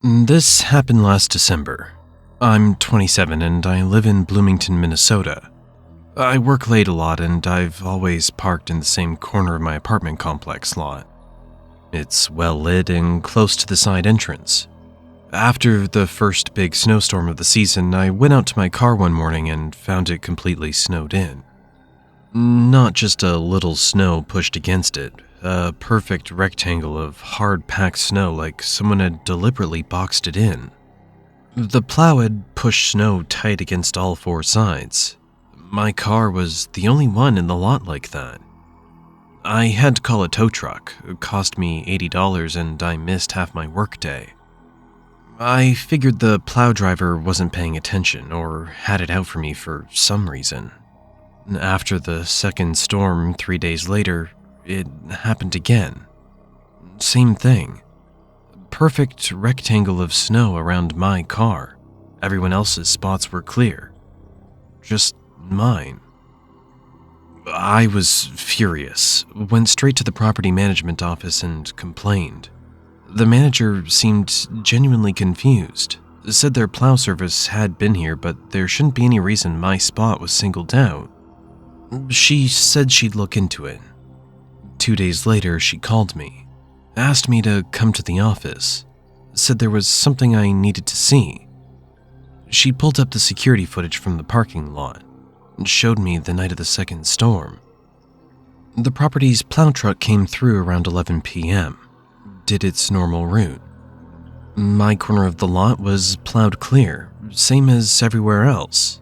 This happened last December. I'm 27 and I live in Bloomington, Minnesota. I work late a lot and I've always parked in the same corner of my apartment complex lot. It's well lit and close to the side entrance. After the first big snowstorm of the season, I went out to my car one morning and found it completely snowed in. Not just a little snow pushed against it, a perfect rectangle of hard-packed snow like someone had deliberately boxed it in. The plow had pushed snow tight against all four sides. My car was the only one in the lot like that. I had to call a tow truck. It cost me $80 and I missed half my workday. I figured the plow driver wasn't paying attention or had it out for me for some reason. After the second storm 3 days later, it happened again. Same thing. Perfect rectangle of snow around my car. Everyone else's spots were clear. Just mine. I was furious. Went straight to the property management office and complained. The manager seemed genuinely confused. Said their plow service had been here, but there shouldn't be any reason my spot was singled out. She said she'd look into it. 2 days later, she called me, asked me to come to the office, said there was something I needed to see. She pulled up the security footage from the parking lot and showed me the night of the second storm. The property's plow truck came through around 11 p.m., did its normal route. My corner of the lot was plowed clear, same as everywhere else.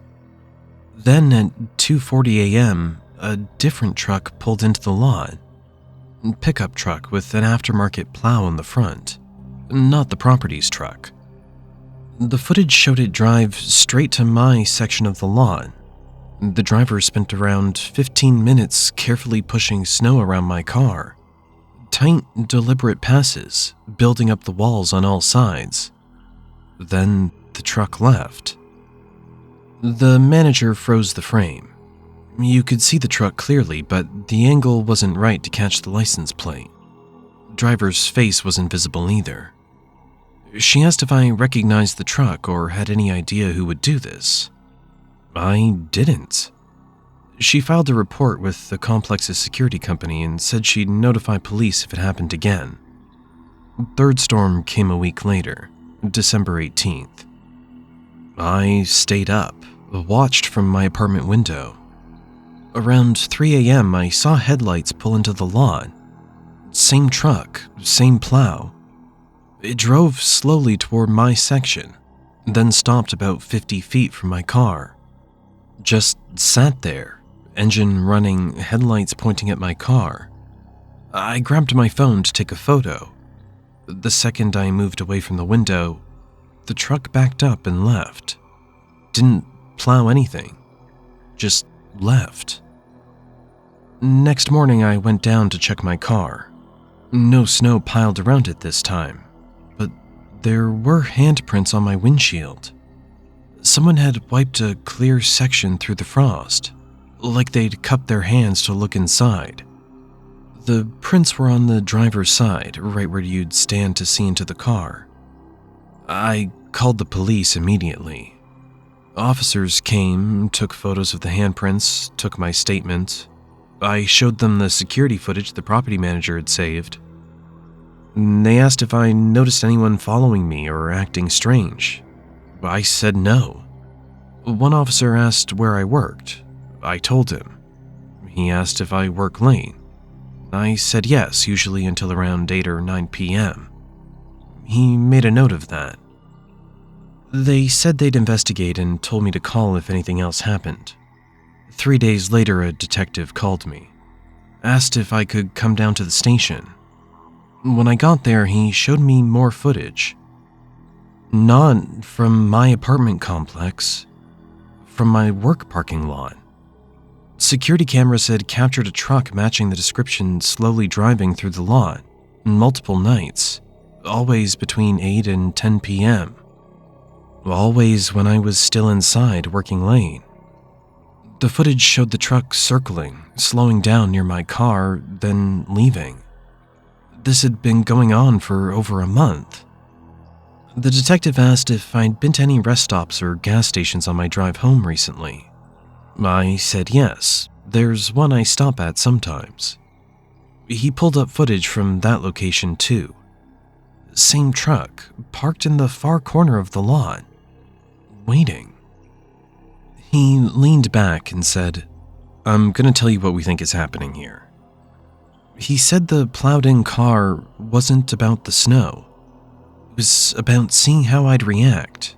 Then at 2:40 a.m., a different truck pulled into the lot. Pickup truck with an aftermarket plow in the front, not the property's truck. The footage showed it drive straight to my section of the lot. The driver spent around 15 minutes carefully pushing snow around my car. Tight, deliberate passes, building up the walls on all sides. Then the truck left. The manager froze the frame. You could see the truck clearly, but the angle wasn't right to catch the license plate. Driver's face wasn't visible either. She asked if I recognized the truck or had any idea who would do this. I didn't. She filed a report with the complex's security company and said she'd notify police if it happened again. Third storm came a week later, December 18th. I stayed up, watched from my apartment window. Around 3 a.m., I saw headlights pull into the lot. Same truck, same plow. It drove slowly toward my section, then stopped about 50 feet from my car. Just sat there, engine running, headlights pointing at my car. I grabbed my phone to take a photo. The second I moved away from the window, the truck backed up and left. Didn't plow anything, just left. Next morning, I went down to check my car. No snow piled around it this time, but there were handprints on my windshield. Someone had wiped a clear section through the frost, like they'd cupped their hands to look inside. The prints were on the driver's side, right where you'd stand to see into the car. I called the police immediately. Officers came, took photos of the handprints, took my statement. I showed them the security footage the property manager had saved. They asked if I noticed anyone following me or acting strange. I said no. One officer asked where I worked. I told him. He asked if I work late. I said yes, usually until around 8 or 9 p.m. He made a note of that. They said they'd investigate and told me to call if anything else happened. 3 days later, a detective called me, asked if I could come down to the station. When I got there, he showed me more footage. Not from my apartment complex, from my work parking lot. Security cameras had captured a truck matching the description slowly driving through the lot, multiple nights, always between 8 and 10 p.m. Always when I was still inside working late. The footage showed the truck circling, slowing down near my car, then leaving. This had been going on for over a month. The detective asked if I'd been to any rest stops or gas stations on my drive home recently. I said yes. There's one I stop at sometimes. He pulled up footage from that location too. Same truck, parked in the far corner of the lot, waiting. He leaned back and said, "I'm gonna tell you what we think is happening here." He said the plowed-in car wasn't about the snow. It was about seeing how I'd react.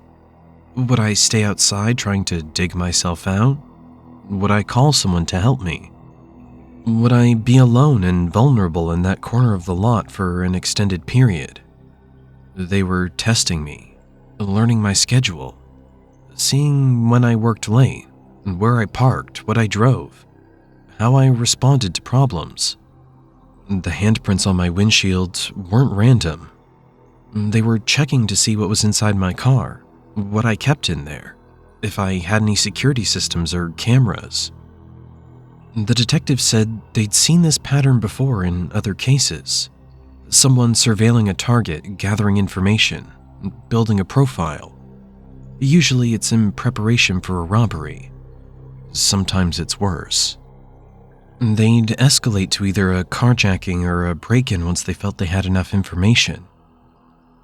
Would I stay outside trying to dig myself out? Would I call someone to help me? Would I be alone and vulnerable in that corner of the lot for an extended period? They were testing me, learning my schedule, seeing when I worked late, where I parked, what I drove, how I responded to problems. The handprints on my windshield weren't random. They were checking to see what was inside my car, what I kept in there, if I had any security systems or cameras. The detective said they'd seen this pattern before in other cases. Someone surveilling a target, gathering information, building a profile. Usually it's in preparation for a robbery. Sometimes it's worse. They'd escalate to either a carjacking or a break-in once they felt they had enough information.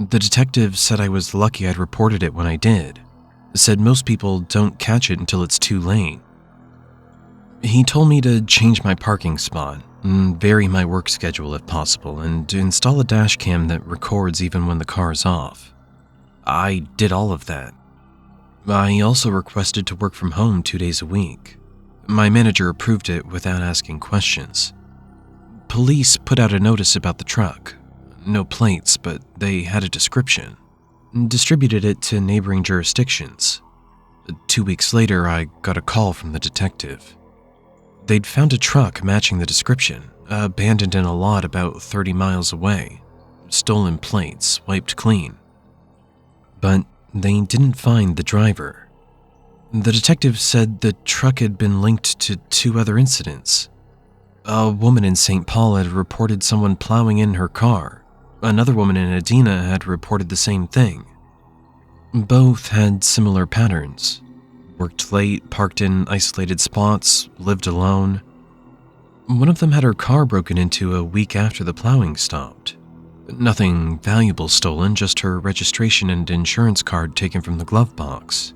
The detective said I was lucky I'd reported it when I did. Said most people don't catch it until it's too late. He told me to change my parking spot, vary my work schedule if possible, and install a dash cam that records even when the car's off. I did all of that. I also requested to work from home 2 days a week. My manager approved it without asking questions. Police put out a notice about the truck. No plates, but they had a description. Distributed it to neighboring jurisdictions. 2 weeks later, I got a call from the detective. They'd found a truck matching the description, abandoned in a lot about 30 miles away. Stolen plates, wiped clean. But they didn't find the driver. The detective said the truck had been linked to 2 other incidents. A woman in St. Paul had reported someone plowing in her car. Another woman in Edina had reported the same thing. Both had similar patterns. Worked late, parked in isolated spots, lived alone. One of them had her car broken into a week after the plowing stopped. Nothing valuable stolen, just her registration and insurance card taken from the glove box.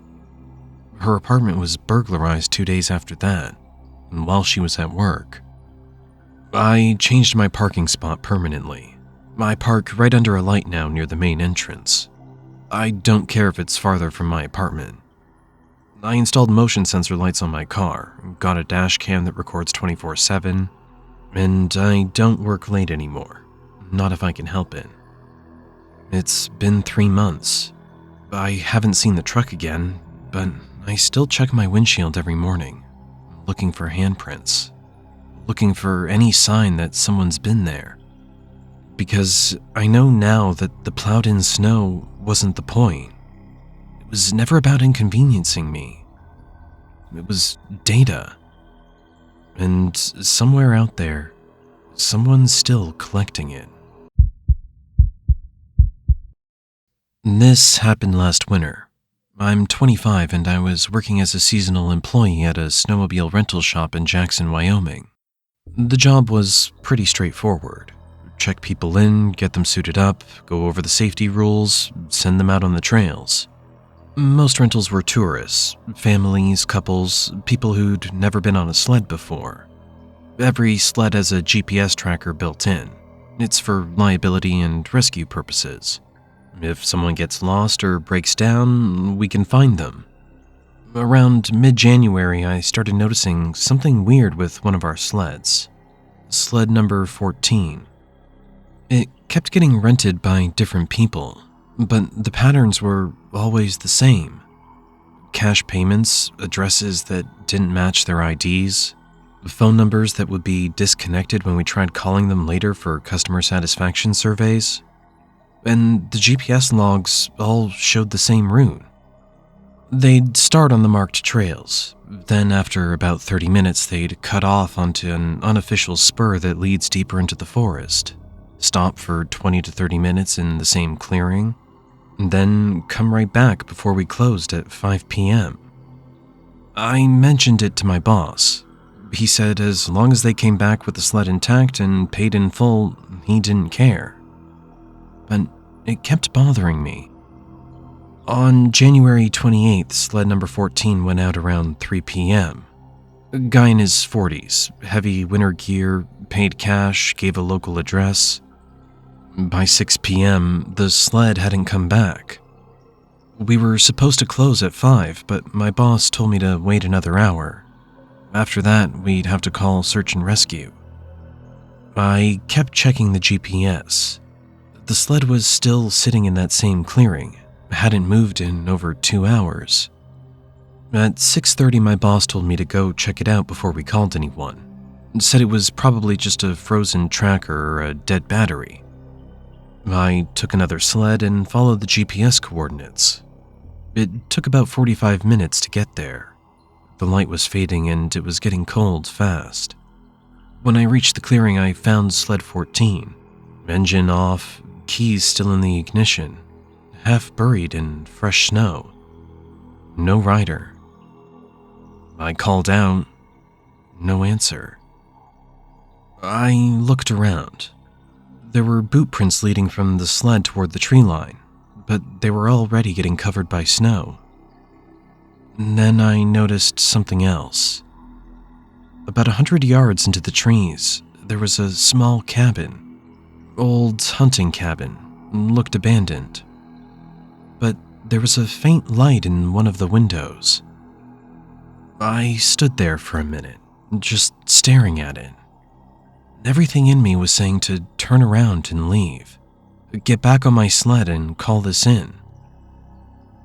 Her apartment was burglarized 2 days after that, and while she was at work. I changed my parking spot permanently. I park right under a light now near the main entrance. I don't care if it's farther from my apartment. I installed motion sensor lights on my car, got a dash cam that records 24/7, and I don't work late anymore, not if I can help it. It's been 3 months. I haven't seen the truck again, but I still check my windshield every morning, looking for handprints, looking for any sign that someone's been there. Because I know now that the plowed-in snow wasn't the point. It was never about inconveniencing me. It was data. And somewhere out there, someone's still collecting it. This happened last winter. I'm 25 and I was working as a seasonal employee at a snowmobile rental shop in Jackson, Wyoming. The job was pretty straightforward. Check people in, get them suited up, go over the safety rules, send them out on the trails. Most rentals were tourists, families, couples, people who'd never been on a sled before. Every sled has a GPS tracker built in. It's for liability and rescue purposes. If someone gets lost or breaks down, we can find them. Around mid-January, I started noticing something weird with one of our sleds. Sled number 14. It kept getting rented by different people, but the patterns were always the same. Cash payments, addresses that didn't match their IDs, phone numbers that would be disconnected when we tried calling them later for customer satisfaction surveys. And the GPS logs all showed the same route. They'd start on the marked trails, then after about 30 minutes they'd cut off onto an unofficial spur that leads deeper into the forest, stop for 20 to 30 minutes in the same clearing, and then come right back before we closed at 5 p.m. I mentioned it to my boss. He said as long as they came back with the sled intact and paid in full, he didn't care. But it kept bothering me. On January 28th, sled number 14 went out around 3 p.m. A guy in his 40s, heavy winter gear, paid cash, gave a local address. By 6 p.m., the sled hadn't come back. We were supposed to close at 5, but my boss told me to wait another hour. After that, we'd have to call search and rescue. I kept checking the GPS. The sled was still sitting in that same clearing, hadn't moved in over 2 hours. At 6:30, my boss told me to go check it out before we called anyone. Said it was probably just a frozen tracker or a dead battery. I took another sled and followed the GPS coordinates. It took about 45 minutes to get there. The light was fading and it was getting cold fast. When I reached the clearing, I found sled 14. Engine off, keys still in the ignition, half buried in fresh snow. No rider. I called out, no answer. I looked around. There were boot prints leading from the sled toward the tree line, but they were already getting covered by snow. And then I noticed something else. About 100 yards into the trees, there was a small cabin. Old hunting cabin, looked abandoned. But there was a faint light in one of the windows. I stood there for a minute, just staring at it. Everything in me was saying to turn around and leave, get back on my sled and call this in.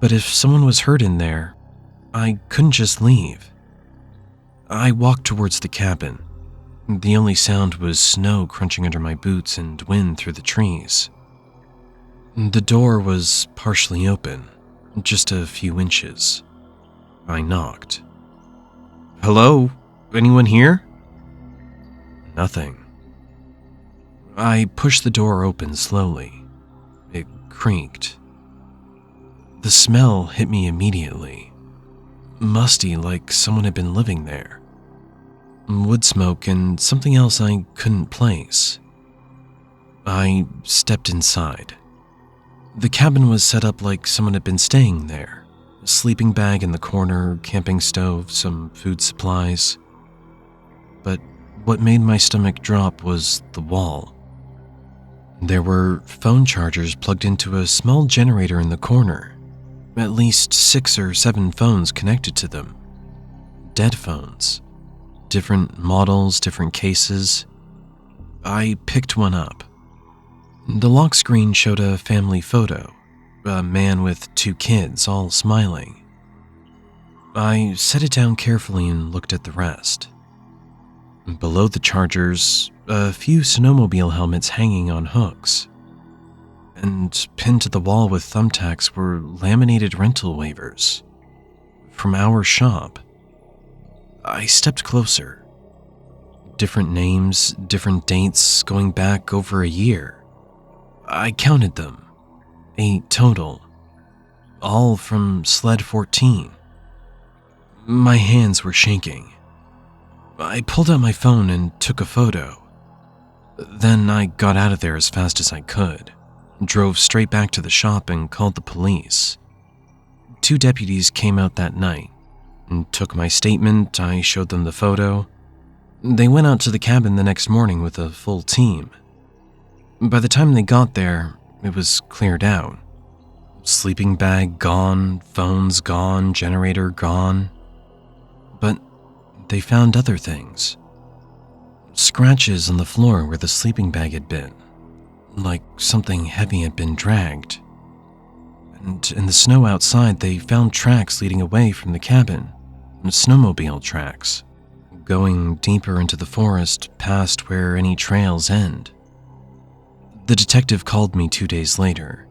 But if someone was hurt in there, I couldn't just leave. I walked towards the cabin. The only sound was snow crunching under my boots and wind through the trees. The door was partially open, just a few inches. I knocked. "Hello? Anyone here?" Nothing. I pushed the door open slowly. It creaked. The smell hit me immediately. Musty, like someone had been living there. Wood smoke and something else I couldn't place. I stepped inside. The cabin was set up like someone had been staying there. A sleeping bag in the corner, camping stove, some food supplies. But what made my stomach drop was the wall. There were phone chargers plugged into a small generator in the corner. At least 6 or 7 phones connected to them. Dead phones. Different models, different cases. I picked one up. The lock screen showed a family photo. A man with 2 kids, all smiling. I set it down carefully and looked at the rest. Below the chargers, a few snowmobile helmets hanging on hooks. And pinned to the wall with thumbtacks were laminated rental waivers. From our shop. I stepped closer. Different names, different dates, going back over a year. I counted them. 8 total. All from Sled 14. My hands were shaking. I pulled out my phone and took a photo. Then I got out of there as fast as I could, drove straight back to the shop and called the police. 2 deputies came out that night and took my statement. I showed them the photo. They went out to the cabin the next morning with a full team. By the time they got there, it was cleared out. Sleeping bag gone, phones gone, generator gone. But they found other things. Scratches on the floor where the sleeping bag had been, like something heavy had been dragged. And in the snow outside, they found tracks leading away from the cabin, snowmobile tracks, going deeper into the forest past where any trails end. The detective called me 2 days later.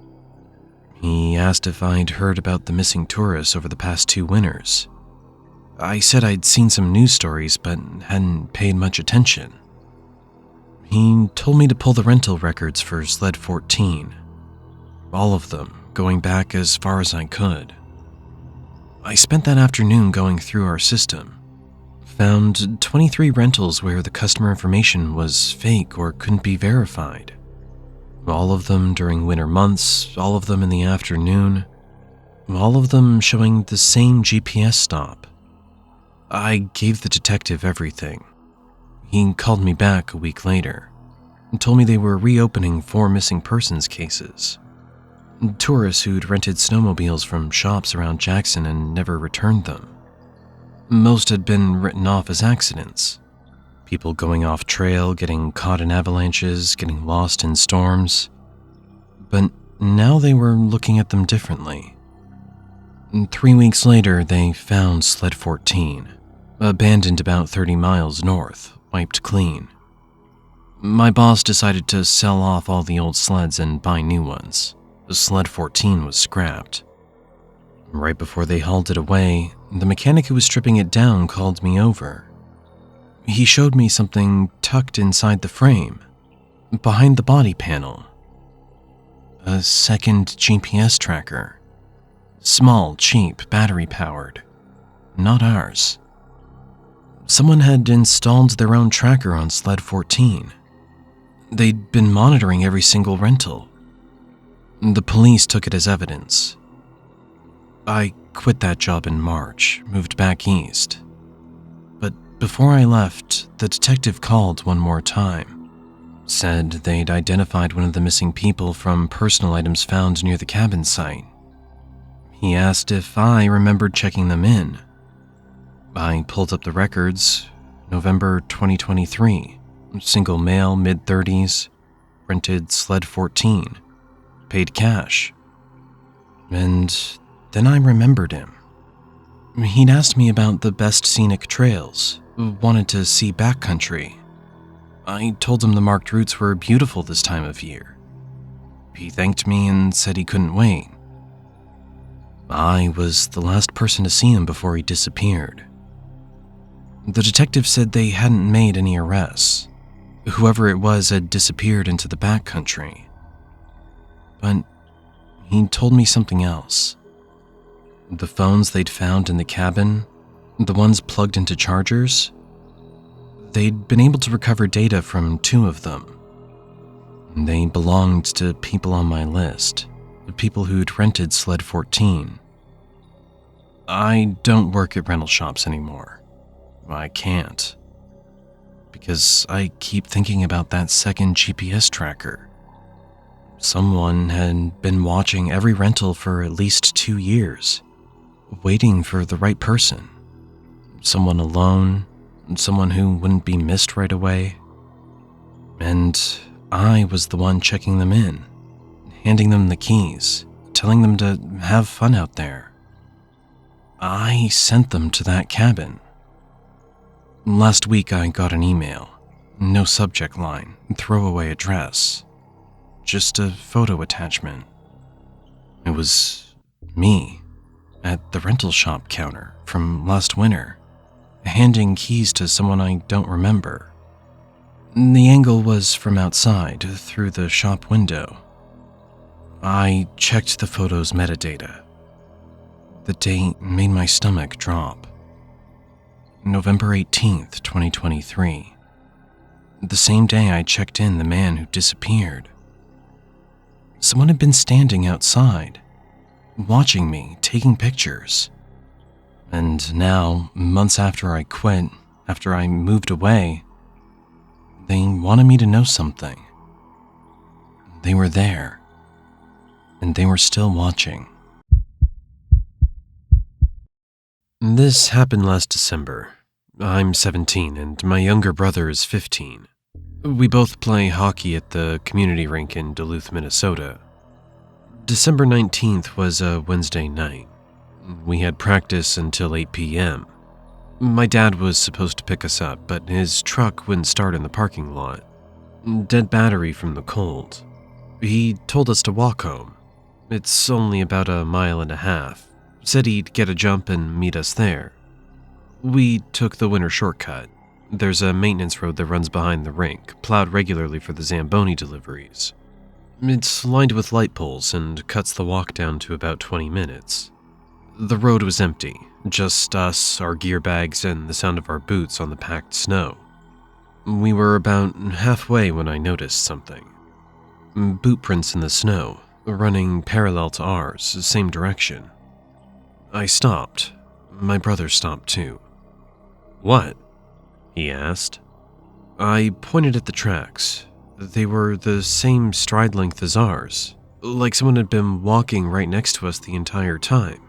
He asked if I'd heard about the missing tourists over the past 2 winters. I said I'd seen some news stories but hadn't paid much attention. He told me to pull the rental records for Sled 14. All of them, going back as far as I could. I spent that afternoon going through our system. Found 23 rentals where the customer information was fake or couldn't be verified. All of them during winter months, all of them in the afternoon, all of them showing the same GPS stop. I gave the detective everything. He called me back a week later and told me they were reopening 4 missing persons cases. Tourists who'd rented snowmobiles from shops around Jackson and never returned them. Most had been written off as accidents. People going off trail, getting caught in avalanches, getting lost in storms. But now they were looking at them differently. 3 weeks later, they found Sled 14, abandoned about 30 miles north, wiped clean. My boss decided to sell off all the old sleds and buy new ones. Sled 14 was scrapped. Right before they hauled it away, the mechanic who was stripping it down called me over. He showed me something tucked inside the frame, behind the body panel. A second GPS tracker. Small, cheap, battery-powered. Not ours. Someone had installed their own tracker on Sled 14. They'd been monitoring every single rental. The police took it as evidence. I quit that job in March, moved back east. But before I left, the detective called one more time. Said they'd identified one of the missing people from personal items found near the cabin site. He asked if I remembered checking them in. I pulled up the records. November 2023. Single male, mid-30s. Rented Sled 14. Paid cash. And then I remembered him. He'd asked me about the best scenic trails, wanted to see backcountry. I told him the marked routes were beautiful this time of year. He thanked me and said he couldn't wait. I was the last person to see him before he disappeared. The detective said they hadn't made any arrests. Whoever it was had disappeared into the backcountry. But he told me something else. The phones they'd found in the cabin, the ones plugged into chargers, they'd been able to recover data from 2 of them. They belonged to people on my list, the people who'd rented Sled 14. I don't work at rental shops anymore. I can't. Because I keep thinking about that second GPS tracker. Someone had been watching every rental for at least 2 years, waiting for the right person. Someone alone, someone who wouldn't be missed right away. And I was the one checking them in, handing them the keys, telling them to have fun out there. I sent them to that cabin. Last week I got an email. No subject line, throwaway address. Just a photo attachment. It was me at the rental shop counter from last winter, handing keys to someone I don't remember. The angle was from outside, through the shop window. I checked the photo's metadata. The date made my stomach drop. November 18th, 2023. The same day I checked in the man who disappeared. Someone had been standing outside, watching me, taking pictures. And now, months after I quit, after I moved away, they wanted me to know something. They were there, and they were still watching. This happened last December. I'm 17 and my younger brother is 15. We both play hockey at the community rink in Duluth, Minnesota. December 19th was a Wednesday night. We had practice until 8 p.m. My dad was supposed to pick us up, but his truck wouldn't start in the parking lot. Dead battery from the cold. He told us to walk home. It's only about 1.5 miles. Said he'd get a jump and meet us there. We took the winter shortcut. There's a maintenance road that runs behind the rink, plowed regularly for the Zamboni deliveries. It's lined with light poles and cuts the walk down to about 20 minutes. The road was empty, just us, our gear bags, and the sound of our boots on the packed snow. We were about halfway when I noticed something. Boot prints in the snow, running parallel to ours, same direction. I stopped. My brother stopped too. "What?" he asked. I pointed at the tracks. They were the same stride length as ours, like someone had been walking right next to us the entire time.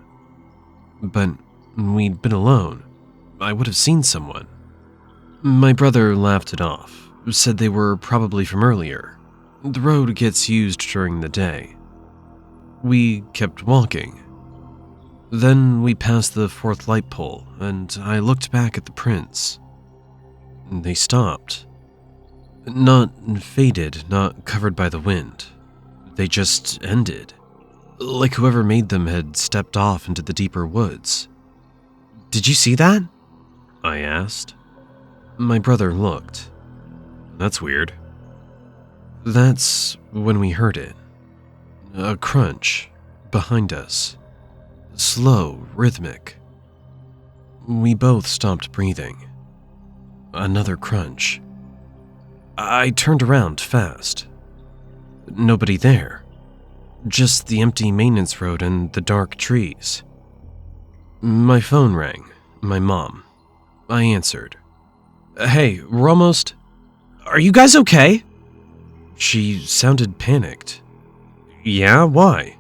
But we'd been alone. I would have seen someone. My brother laughed it off, said they were probably from earlier. The road gets used during the day. We kept walking. Then we passed the fourth light pole, and I looked back at the prints. They stopped. Not faded, not covered by the wind. They just ended. Like whoever made them had stepped off into the deeper woods. "Did you see that?" I asked. My brother looked. "That's weird." That's when we heard it. A crunch behind us. Slow, rhythmic. We both stopped breathing. Another crunch. I turned around fast. Nobody there. Just the empty maintenance road and the dark trees. My phone rang. My mom. I answered. "Hey, we're almost... Are you guys okay?" She sounded panicked. "Yeah, why?"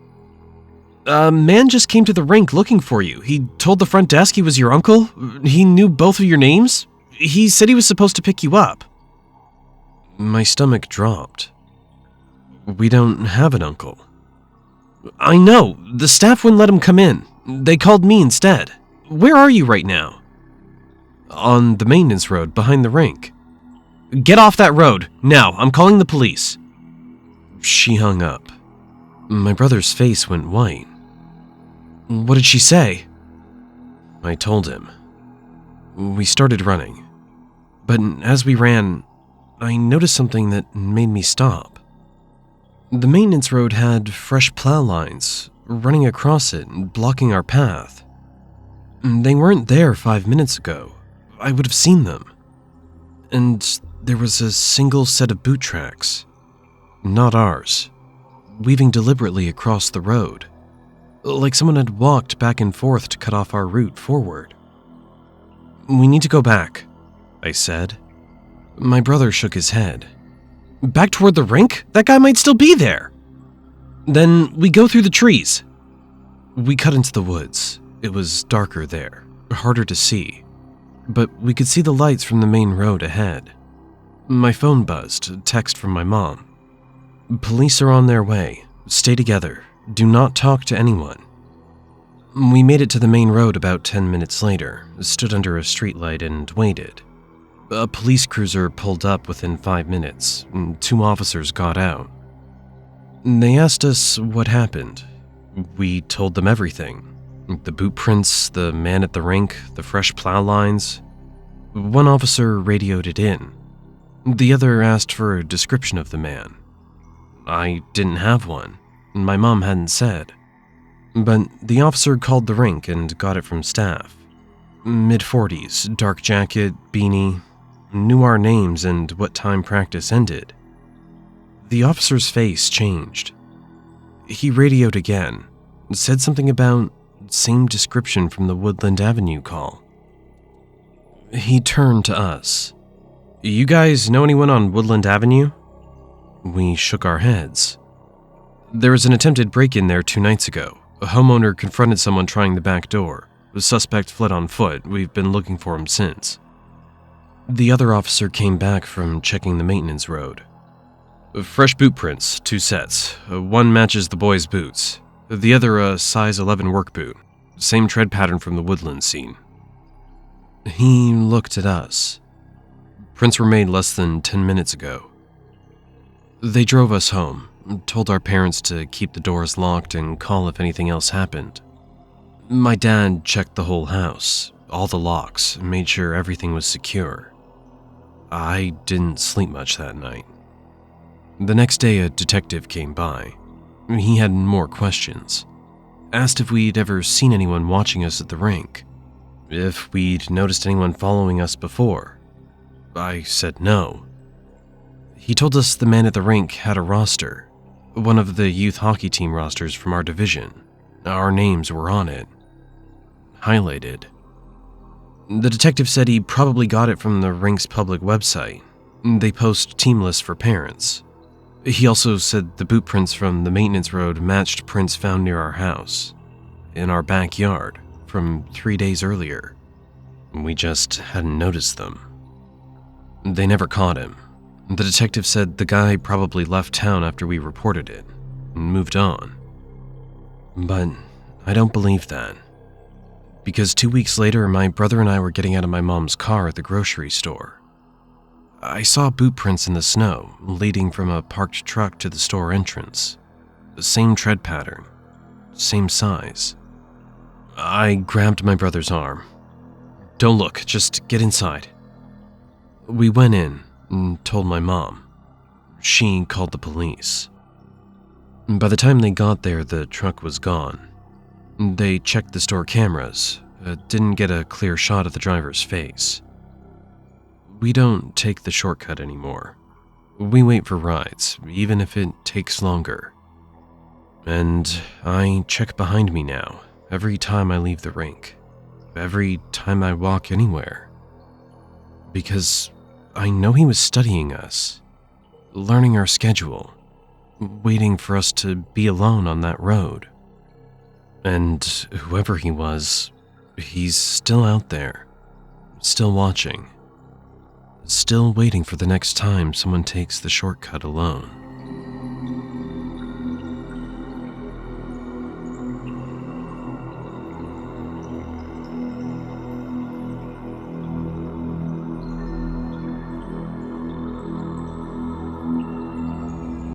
"A man just came to the rink looking for you. He told the front desk he was your uncle. He knew both of your names. He said he was supposed to pick you up." My stomach dropped. "We don't have an uncle." "I know. The staff wouldn't let him come in. They called me instead. Where are you right now?" "On the maintenance road behind the rink." "Get off that road. Now, I'm calling the police." She hung up. My brother's face went white. "What did she say?" I told him. We started running. But as we ran, I noticed something that made me stop. The maintenance road had fresh plow lines running across it, blocking our path. They weren't there 5 minutes ago. I would have seen them. And there was a single set of boot tracks. Not ours. Weaving deliberately across the road. Like someone had walked back and forth to cut off our route forward. "We need to go back," I said. My brother shook his head. "Back toward the rink? That guy might still be there." "Then we go through the trees." We cut into the woods. It was darker there, harder to see. But we could see the lights from the main road ahead. My phone buzzed, a text from my mom. "Police are on their way. Stay together. Do not talk to anyone." We made it to the main road about 10 minutes later, stood under a streetlight and waited. A police cruiser pulled up within 5 minutes, and 2 officers got out. They asked us what happened. We told them everything. The boot prints, the man at the rink, the fresh plow lines. One officer radioed it in. The other asked for a description of the man. I didn't have one. My mom hadn't said. But the officer called the rink and got it from staff. Mid-40s, dark jacket, beanie, knew our names and what time practice ended. The officer's face changed. He radioed again, said something about same description from the Woodland Avenue call. He turned to us. "You guys know anyone on Woodland Avenue?" We shook our heads. "There was an attempted break-in there 2 nights ago. A homeowner confronted someone trying the back door. The suspect fled on foot. We've been looking for him since." The other officer came back from checking the maintenance road. "Fresh boot prints, 2 sets. One matches the boy's boots. The other a size 11 work boot. Same tread pattern from the woodland scene." He looked at us. "Prints were made less than 10 minutes ago." They drove us home, told our parents to keep the doors locked and call if anything else happened. My dad checked the whole house, all the locks, made sure everything was secure. I didn't sleep much that night. The next day, a detective came by. He had more questions. Asked if we'd ever seen anyone watching us at the rink, if we'd noticed anyone following us before. I said no. He told us the man at the rink had a roster, one of the youth hockey team rosters from our division. Our names were on it, highlighted. The detective said he probably got it from the rink's public website. They post team lists for parents. He also said the boot prints from the maintenance road matched prints found near our house, in our backyard, from 3 days earlier. We just hadn't noticed them. They never caught him. The detective said the guy probably left town after we reported it and moved on. But I don't believe that. Because 2 weeks later, my brother and I were getting out of my mom's car at the grocery store. I saw boot prints in the snow leading from a parked truck to the store entrance. The same tread pattern, same size. I grabbed my brother's arm. "Don't look, just get inside." We went in and told my mom. She called the police. By the time they got there, the truck was gone. They checked the store cameras, didn't get a clear shot of the driver's face. We don't take the shortcut anymore. We wait for rides, even if it takes longer. And I check behind me now, every time I leave the rink, every time I walk anywhere. Because I know he was studying us, learning our schedule, waiting for us to be alone on that road. And whoever he was, he's still out there, still watching, still waiting for the next time someone takes the shortcut alone.